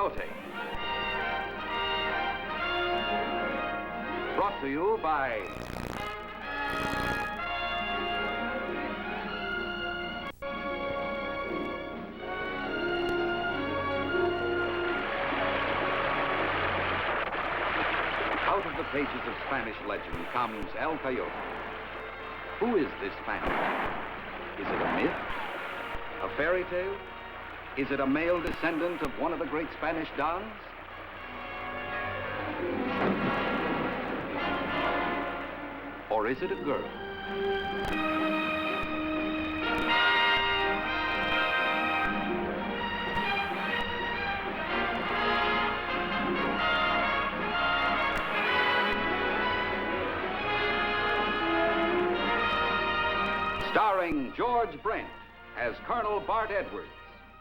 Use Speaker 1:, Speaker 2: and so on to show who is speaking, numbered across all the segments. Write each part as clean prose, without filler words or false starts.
Speaker 1: Coyote. Brought to you by out of the pages of Spanish legend comes El Coyote. Who is this Spaniard? Is it a myth? A fairy tale? Is it a male descendant of one of the great Spanish dons? Or is it a girl? Starring George Brent as Colonel Bart Edwards,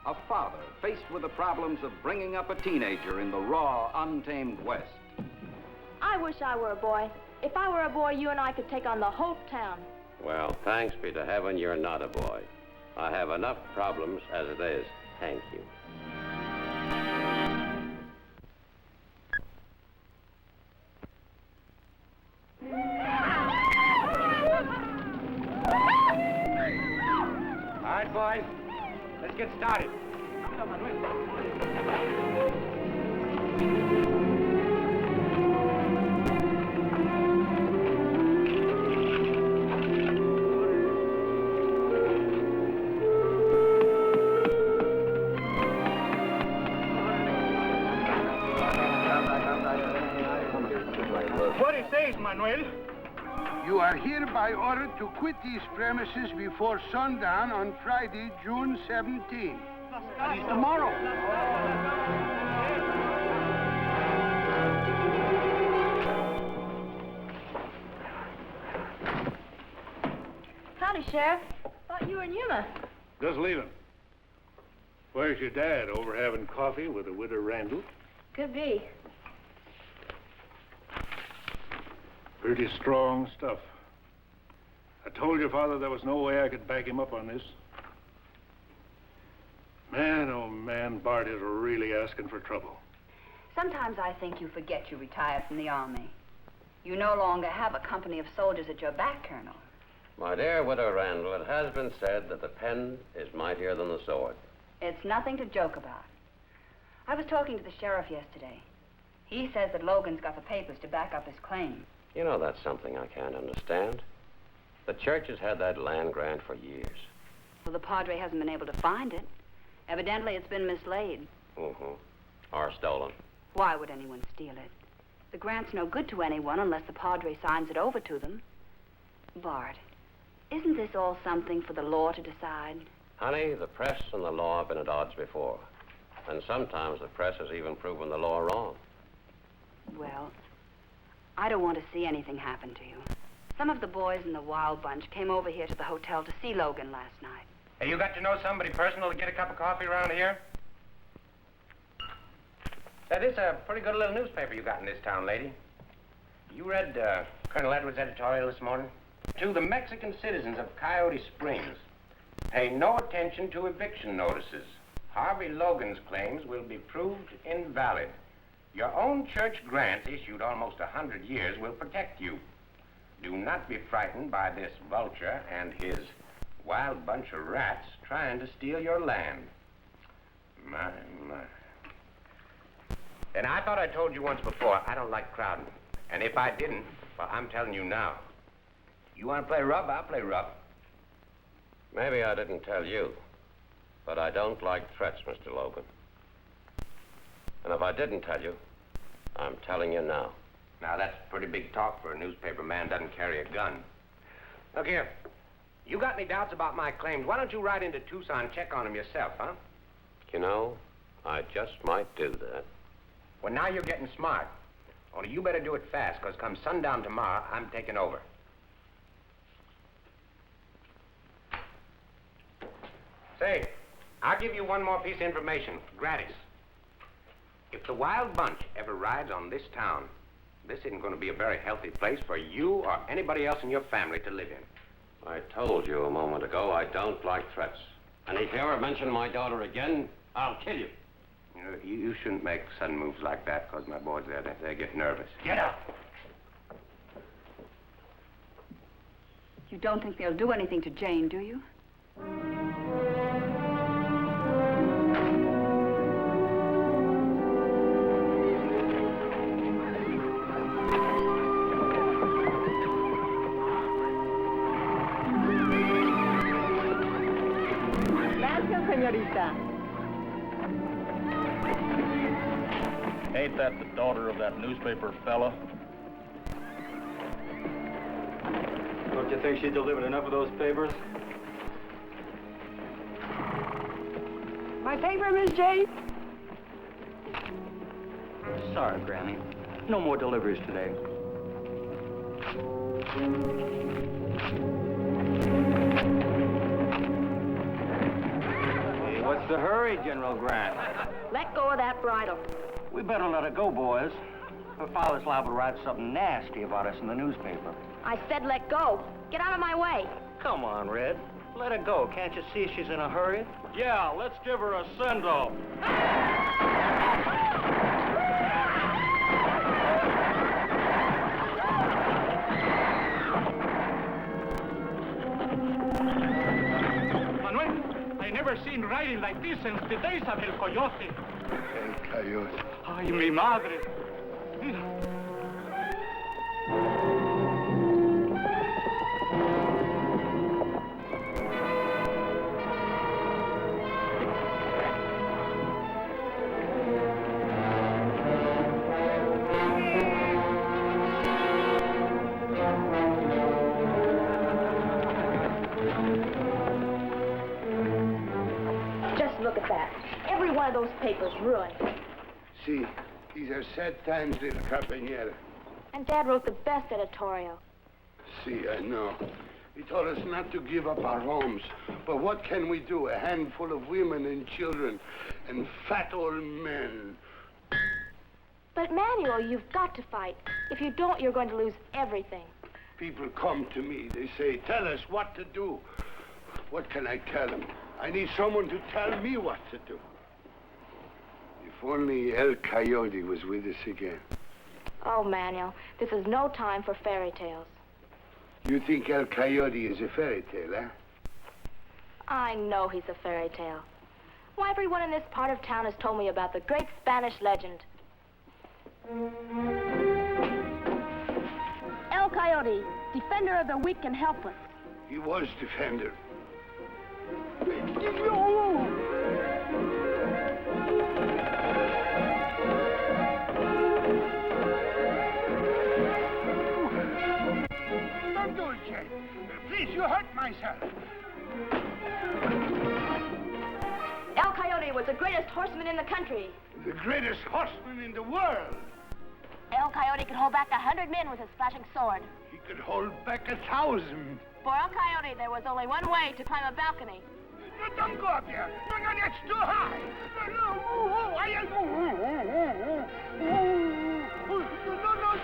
Speaker 1: a father faced with the problems of bringing up a teenager in the raw, untamed West.
Speaker 2: I wish I were a boy. If I were a boy, you and I could take on the whole town.
Speaker 3: Well, thanks be to heaven you're not a boy. I have enough problems as it is. Thank you.
Speaker 4: All right, boys. Let's get started.
Speaker 5: What it says, Manuel?
Speaker 6: You are hereby ordered to quit these premises before sundown on Friday, June 17.
Speaker 5: That is tomorrow.
Speaker 2: Howdy, Sheriff. Thought you were in Yuma.
Speaker 7: Just leaving. Where's your dad? Over having coffee with a widow Randall?
Speaker 2: Could be.
Speaker 7: Pretty strong stuff. I told your father there was no way I could back him up on this. Man, oh man, Bart is really asking for trouble.
Speaker 8: Sometimes I think you forget you retired from the Army. You no longer have a company of soldiers at your back, Colonel.
Speaker 3: My dear widow Randall, it has been said that the pen is mightier than the sword.
Speaker 8: It's nothing to joke about. I was talking to the sheriff yesterday. He says that Logan's got the papers to back up his claim.
Speaker 3: You know, that's something I can't understand. The church has had that land grant for years.
Speaker 8: Well, the Padre hasn't been able to find it. Evidently, it's been mislaid.
Speaker 3: Or stolen.
Speaker 8: Why would anyone steal it? The grant's no good to anyone unless the Padre signs it over to them. Bart, isn't this all something for the law to decide?
Speaker 3: Honey, the press and the law have been at odds before. And sometimes the press has even proven the law wrong.
Speaker 8: Well, I don't want to see anything happen to you. Some of the boys in the Wild Bunch came over here to the hotel to see Logan last night.
Speaker 4: Hey, you got to know somebody personal to get a cup of coffee around here? That is a pretty good little newspaper you got in this town, lady. You read Colonel Edwards' editorial this morning? To the Mexican citizens of Coyote Springs, pay no attention to eviction notices. Harvey Logan's claims will be proved invalid. Your own church grants, issued almost 100 years, will protect you. Do not be frightened by this vulture and his wild bunch of rats trying to steal your land. My. And I thought I told you once before, I don't like crowding. And if I didn't, well, I'm telling you now. You want to play rough, I'll play rough.
Speaker 3: Maybe I didn't tell you, but I don't like threats, Mr. Logan. And if I didn't tell you, I'm telling you now.
Speaker 4: Now, that's pretty big talk for a newspaper man doesn't carry a gun. Look here. You got any doubts about my claims? Why don't you ride into Tucson and check on them yourself, huh?
Speaker 3: You know, I just might do that.
Speaker 4: Well, now you're getting smart. Only you better do it fast, because come sundown tomorrow, I'm taking over. Say, I'll give you one more piece of information, gratis. If the Wild Bunch ever rides on this town, this isn't going to be a very healthy place for you or anybody else in your family to live in.
Speaker 3: I told you a moment ago I don't like threats. And if you ever mention my daughter again, I'll kill you.
Speaker 4: You know, you shouldn't make sudden moves like that, because my boys, they get nervous.
Speaker 5: Get up.
Speaker 8: You don't think they'll do anything to Jane, do you?
Speaker 9: Gracias, señorita.
Speaker 10: Ain't that the daughter of that newspaper fella?
Speaker 11: Don't you think she delivered enough of those papers?
Speaker 9: My paper, Miss Jane?
Speaker 11: Sorry, Granny. No more deliveries today. Hey, what's the hurry, General Grant?
Speaker 2: Let go of that bridle.
Speaker 11: We better let her go, boys. Her father's liable to write something nasty about us in the newspaper.
Speaker 2: I said let go. Get out of my way.
Speaker 11: Come on, Red. Let her go. Can't you see she's in a hurry?
Speaker 10: Yeah, let's give her a send-off.
Speaker 5: Manuel, I never seen riding like this since the days of El Coyote.
Speaker 6: El Coyote.
Speaker 5: Ay, mi madre. Mira.
Speaker 2: Just look at that. Every one of those papers ruined.
Speaker 6: See, these are sad times, little compañera.
Speaker 2: And Dad wrote the best editorial.
Speaker 6: See, I know. He told us not to give up our homes. But what can we do? A handful of women and children and fat old men.
Speaker 2: But Manuel, you've got to fight. If you don't, you're going to lose everything.
Speaker 6: People come to me. They say, tell us what to do. What can I tell them? I need someone to tell me what to do. If only El Coyote was with us again.
Speaker 2: Oh, Manuel, this is no time for fairy tales.
Speaker 6: You think El Coyote is a fairy tale, eh?
Speaker 2: I know he's a fairy tale. Why, everyone in this part of town has told me about the great Spanish legend. El Coyote, defender of the weak and helpless.
Speaker 6: He was defender. Don't do it, Jane. Please, you hurt myself.
Speaker 2: El Coyote was the greatest horseman in the country.
Speaker 6: The greatest horseman in the world.
Speaker 2: El Coyote could hold back 100 men with his flashing sword.
Speaker 6: He could hold back 1,000.
Speaker 2: For El Coyote, there was only one way to climb a balcony.
Speaker 6: No, don't go up there. No, no, that's too high. No,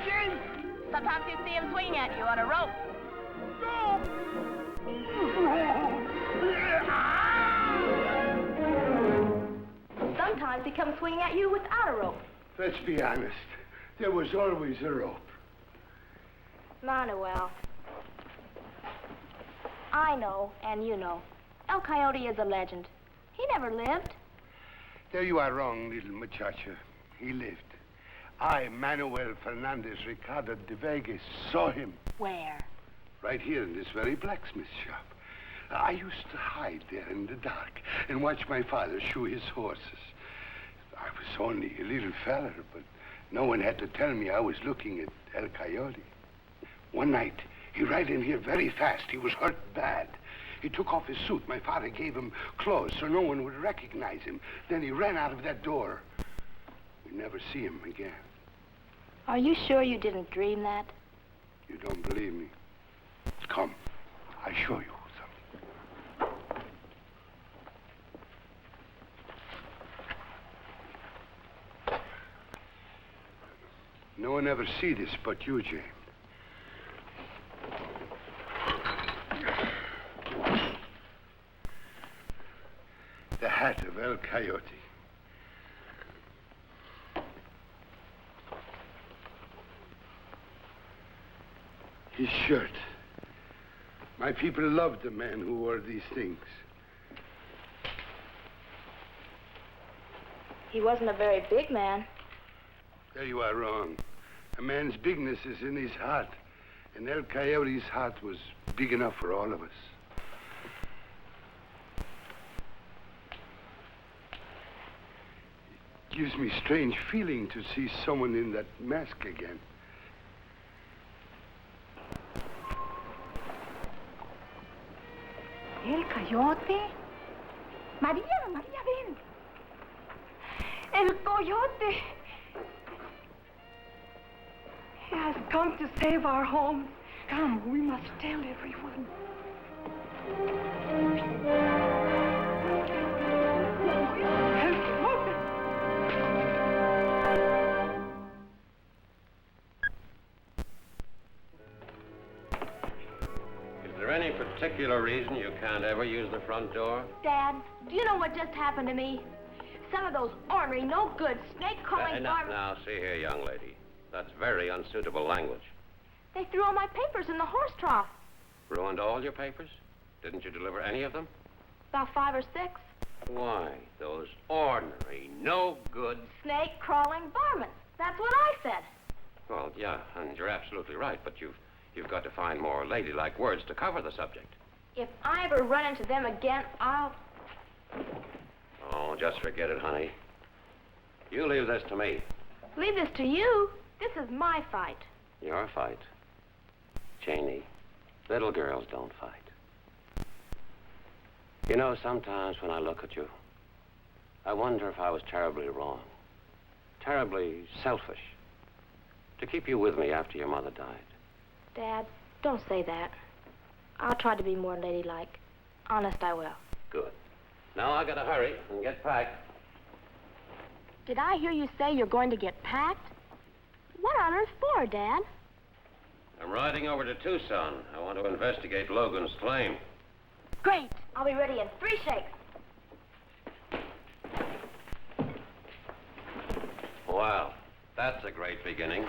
Speaker 6: Jane.
Speaker 2: Sometimes you see him swinging at you on a rope.
Speaker 6: No.
Speaker 2: Sometimes he comes swinging at you without a rope.
Speaker 6: Let's be honest. There was always a rope.
Speaker 2: Manuel. I know, and you know. El Coyote is a legend. He never lived.
Speaker 6: There you are wrong, little muchacha. He lived. I, Manuel Fernandez Ricardo de Vegas, saw him.
Speaker 2: Where?
Speaker 6: Right here in this very blacksmith shop. I used to hide there in the dark and watch my father shoe his horses. I was only a little feller, but no one had to tell me I was looking at El Coyote. One night, he ran in here very fast. He was hurt bad. He took off his suit. My father gave him clothes so no one would recognize him. Then he ran out of that door. We never see him again.
Speaker 2: Are you sure you didn't dream that?
Speaker 6: You don't believe me? Come, I show you something. No one ever see this but you, Jane. The hat of El Coyote. His shirt. My people loved the man who wore these things.
Speaker 2: He wasn't a very big man.
Speaker 6: There you are wrong. A man's bigness is in his heart. And El Coyote's heart was big enough for all of us. It gives me strange feeling to see someone in that mask again.
Speaker 9: El Coyote. María, ven. El Coyote. He has come to save our homes. Come, we must tell everyone. El Coyote.
Speaker 3: Is there any particular reason you can't ever use the front door?
Speaker 2: Dad, do you know what just happened to me? Some of those ornery, no-good, snake-crawling varmints...
Speaker 3: Now, see here, young lady. That's very unsuitable language.
Speaker 2: They threw all my papers in the horse trough.
Speaker 3: Ruined all your papers? Didn't you deliver any of them?
Speaker 2: About 5 or 6.
Speaker 3: Why, those ordinary, no-good...
Speaker 2: Snake-crawling varmints. That's what I said.
Speaker 3: Well, yeah, and you're absolutely right, but you've got to find more ladylike words to cover the subject.
Speaker 2: If I ever run into them again, I'll...
Speaker 3: Oh, just forget it, honey. You leave this to me.
Speaker 2: Leave this to you. This is my fight.
Speaker 3: Your fight. Janie, little girls don't fight. You know, sometimes when I look at you, I wonder if I was terribly wrong, terribly selfish, to keep you with me after your mother died.
Speaker 2: Dad, don't say that. I'll try to be more ladylike. Honest, I will.
Speaker 3: Good. Now I gotta hurry and get packed.
Speaker 2: Did I hear you say you're going to get packed? What on earth for, Dad?
Speaker 3: I'm riding over to Tucson. I want to investigate Logan's claim.
Speaker 2: Great. I'll be ready in 3 shakes.
Speaker 3: Well, that's a great beginning.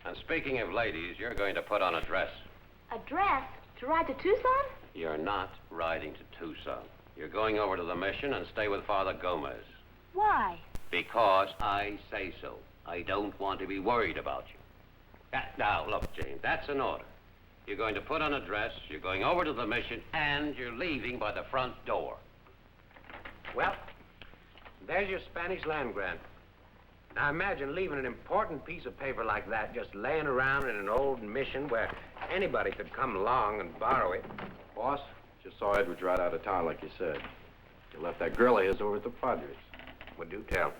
Speaker 3: And speaking of ladies, you're going to put on a dress.
Speaker 2: A dress? To ride to Tucson?
Speaker 3: You're not riding to Tucson. You're going over to the mission and stay with Father Gomez.
Speaker 2: Why?
Speaker 3: Because I say so. I don't want to be worried about you. Now, look, Jane, that's an order. You're going to put on a dress, you're going over to the mission, and you're leaving by the front door.
Speaker 4: Well, there's your Spanish land grant. Now imagine leaving an important piece of paper like that just laying around in an old mission where anybody could come along and borrow it.
Speaker 12: Boss, just saw Edwards right out of town like you said. He left that girl of his over at the Padres.
Speaker 4: Well, do tell.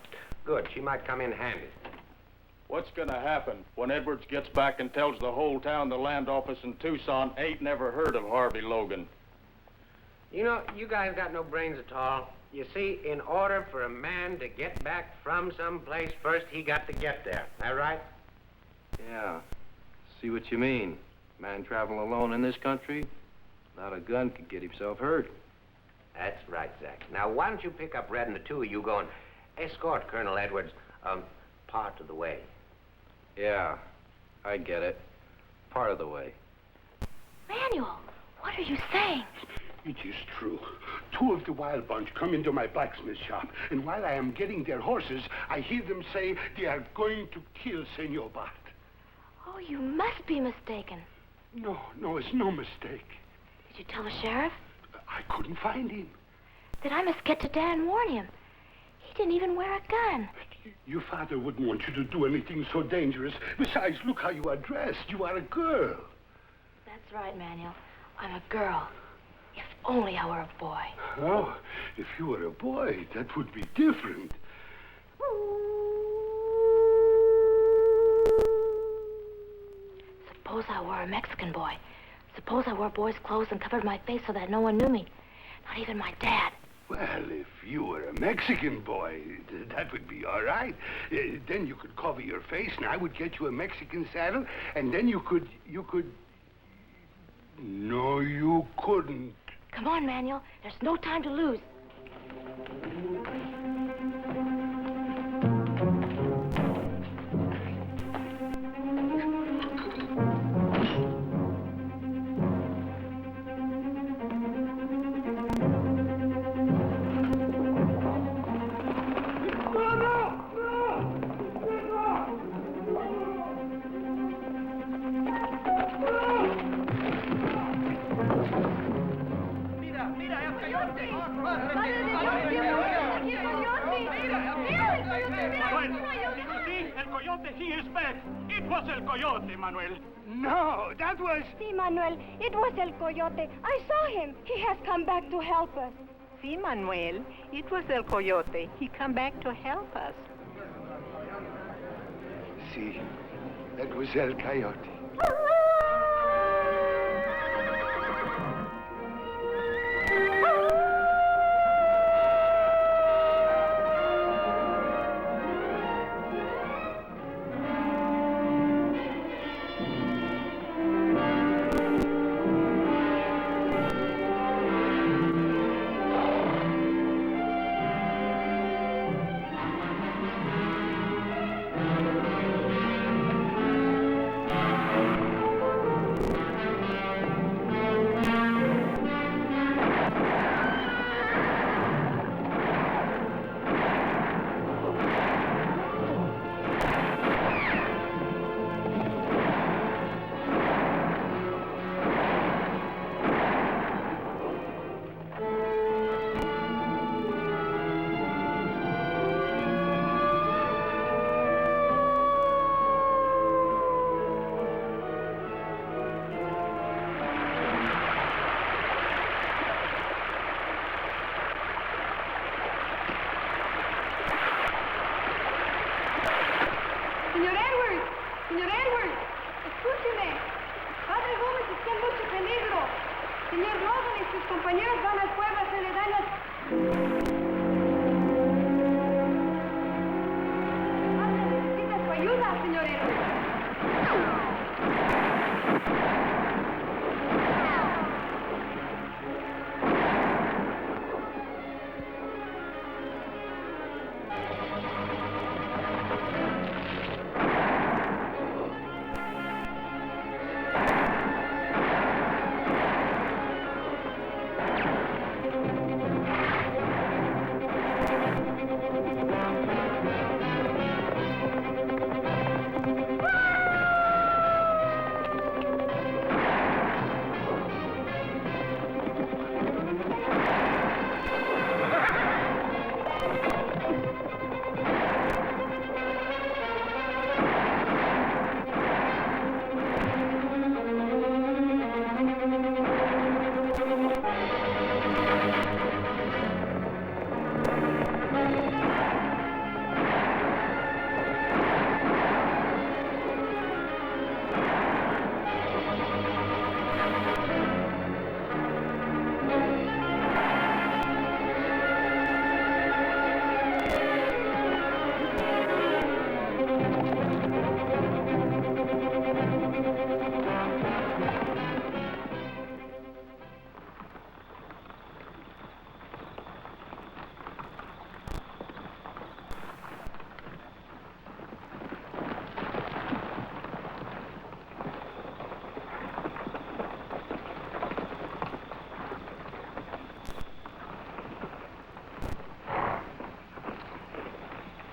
Speaker 4: Good, she might come in handy.
Speaker 10: What's gonna happen when Edwards gets back and tells the whole town the land office in Tucson ain't never heard of Harvey Logan?
Speaker 4: You know, you guys got no brains at all. You see, in order for a man to get back from someplace, first he got to get there. That right?
Speaker 12: Yeah. See what you mean. Man traveling alone in this country, without a gun, could get himself hurt.
Speaker 4: That's right, Zach. Now, why don't you pick up Red and the two of you go and escort Colonel Edwards part of the way?
Speaker 12: Yeah, I get it. Part of the way.
Speaker 2: Manuel, what are you saying?
Speaker 6: It is true. 2 of the wild bunch come into my blacksmith shop, and while I am getting their horses, I hear them say they are going to kill Senor Bart.
Speaker 2: Oh, you must be mistaken.
Speaker 6: No, it's no mistake.
Speaker 2: Did you tell the sheriff?
Speaker 6: I couldn't find him.
Speaker 2: Then I must get to Dad and warn him. He didn't even wear a gun.
Speaker 6: Your father wouldn't want you to do anything so dangerous. Besides, look how you are dressed. You are a girl.
Speaker 2: That's right, Manuel. I'm a girl. If only I were a boy.
Speaker 6: Oh, if you were a boy, that would be different.
Speaker 2: Suppose I were a Mexican boy. Suppose I wore boy's clothes and covered my face so that no one knew me. Not even my dad.
Speaker 6: Well, if you were a Mexican boy, that would be all right. Then you could cover your face, and I would get you a Mexican saddle, and then you could... No, you couldn't.
Speaker 2: Come on, Manuel. There's no time to lose.
Speaker 5: Coyote, he is back. It was El Coyote, Manuel.
Speaker 9: No, that was...
Speaker 13: See, Manuel, it was El Coyote. I saw him. He has come back to help us.
Speaker 14: See, Manuel, it was El Coyote. He come back to help us.
Speaker 6: See, that was El Coyote.
Speaker 13: Señor Edward, escúcheme. Padre Gómez está en mucho peligro. Señor Logan y sus compañeros van al pueblo a hacerle daño. Padre, necesita su ayuda, señor Edward.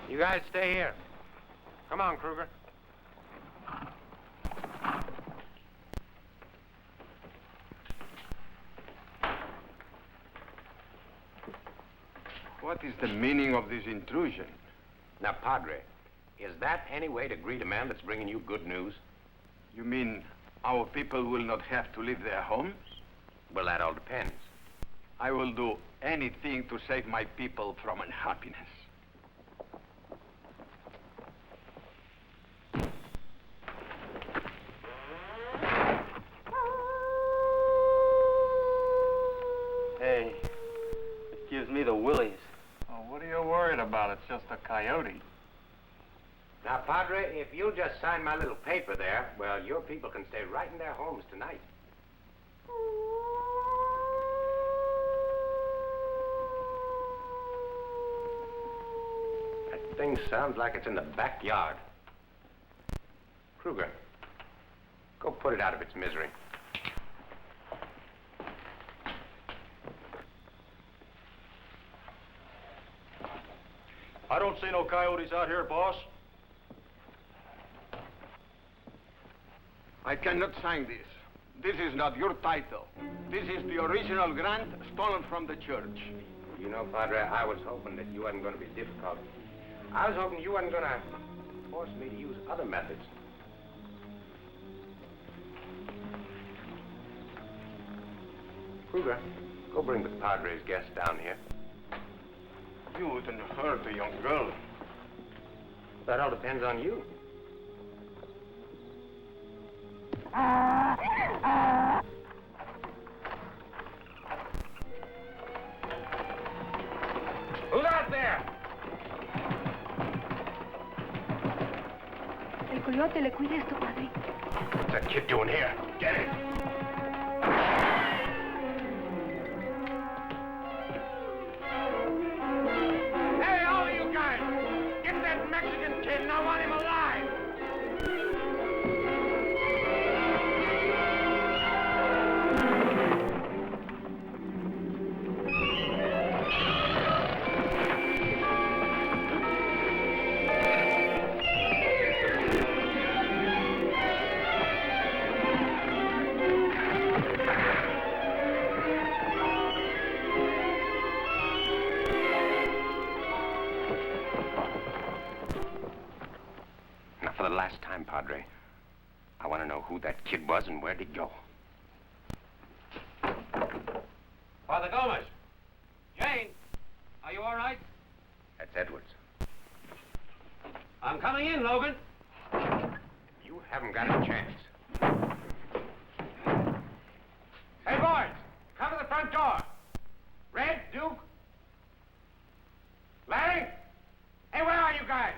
Speaker 4: You guys stay here. Come on, Kruger.
Speaker 6: What is the meaning of this intrusion?
Speaker 4: Now, Padre, is that any way to greet a man that's bringing you good news?
Speaker 6: You mean our people will not have to leave their homes?
Speaker 4: Well, that all depends.
Speaker 6: I will do anything to save my people from unhappiness.
Speaker 11: Hey, it gives me the willies.
Speaker 10: Oh, what are you worried about? It's just a coyote.
Speaker 4: Now, Padre, if you'll just sign my little paper there, well, your people can stay right in their homes tonight. That thing sounds like it's in the backyard. Kruger, go put it out of its misery.
Speaker 10: I don't see no coyotes out here, boss.
Speaker 6: I cannot sign this. This is not your title. This is the original grant stolen from the church.
Speaker 4: You know, Padre, I was hoping that you wasn't going to be difficult. I was hoping you wasn't going to forced me to use other methods. Kruger, go bring the Padre's guest down here.
Speaker 7: You wouldn't hurt a young girl.
Speaker 4: That all depends on you. Who's out there?
Speaker 13: El Coyote le cuida esto, padre.
Speaker 4: What's that kid doing here? Get it! Hey, all of you guys! Get that Mexican kid and I want him alive! Now, for the last time, Padre, I want to know who that kid was and where'd he go.
Speaker 3: Father Gomez! Jane! Are you all right?
Speaker 4: That's Edwards.
Speaker 3: I'm coming in, Logan.
Speaker 4: You haven't got a chance. Hey, boys! Come to the front door! Red, Duke? Larry? Hey, where are you guys?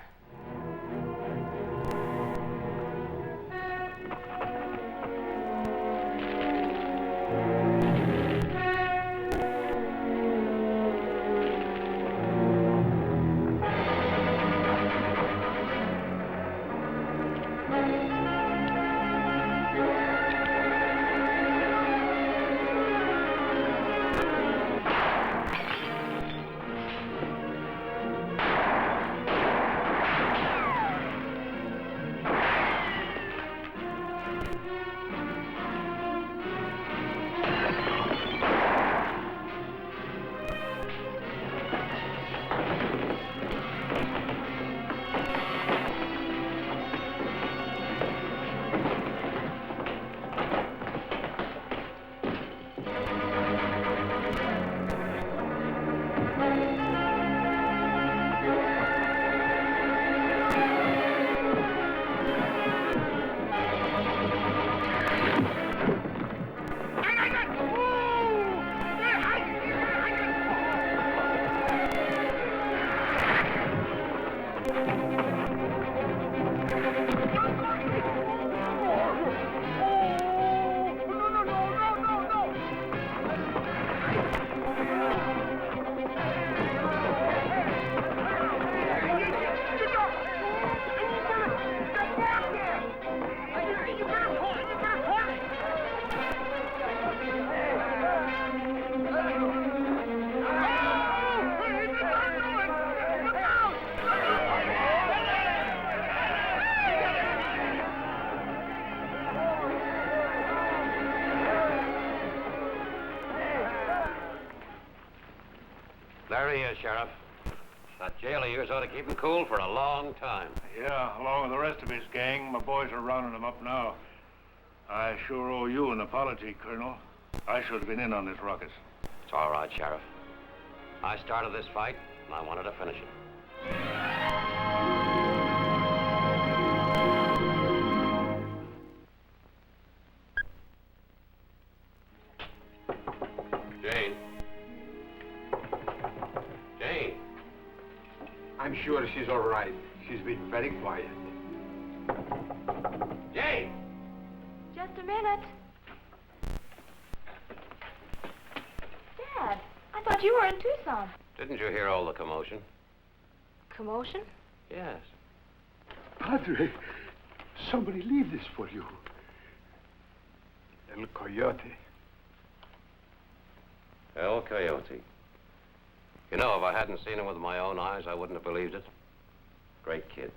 Speaker 3: Larry here, Sheriff. That jail of yours ought to keep him cool for a long time.
Speaker 7: Yeah, along with the rest of his gang. My boys are rounding him up now. I sure owe you an apology, Colonel. I should have been in on this ruckus.
Speaker 3: It's all right, Sheriff. I started this fight, and I wanted to finish it. Jane. Jane.
Speaker 6: I'm sure she's all right. She's been very quiet.
Speaker 3: Jane!
Speaker 2: Just a minute. Dad, I thought you were in Tucson.
Speaker 3: Didn't you hear all the commotion?
Speaker 2: Commotion?
Speaker 3: Yes.
Speaker 6: Padre, somebody leave this for you. El Coyote.
Speaker 3: El Coyote. You know, if I hadn't seen him with my own eyes, I wouldn't have believed it. Great kid.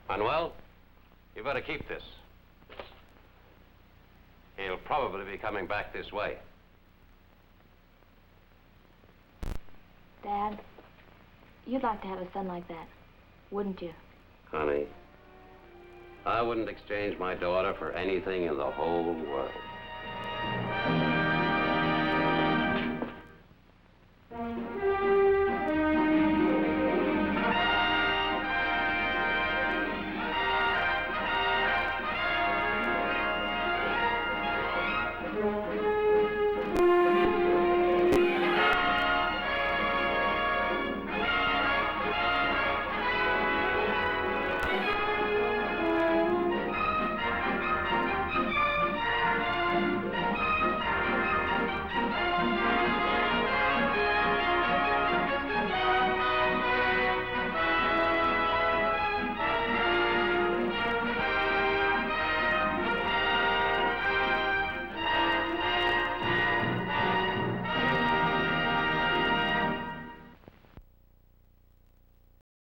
Speaker 3: Manuel, you better keep this. He'll probably be coming back this way.
Speaker 2: Dad, you'd like to have a son like that, wouldn't you?
Speaker 3: Honey, I wouldn't exchange my daughter for anything in the whole world.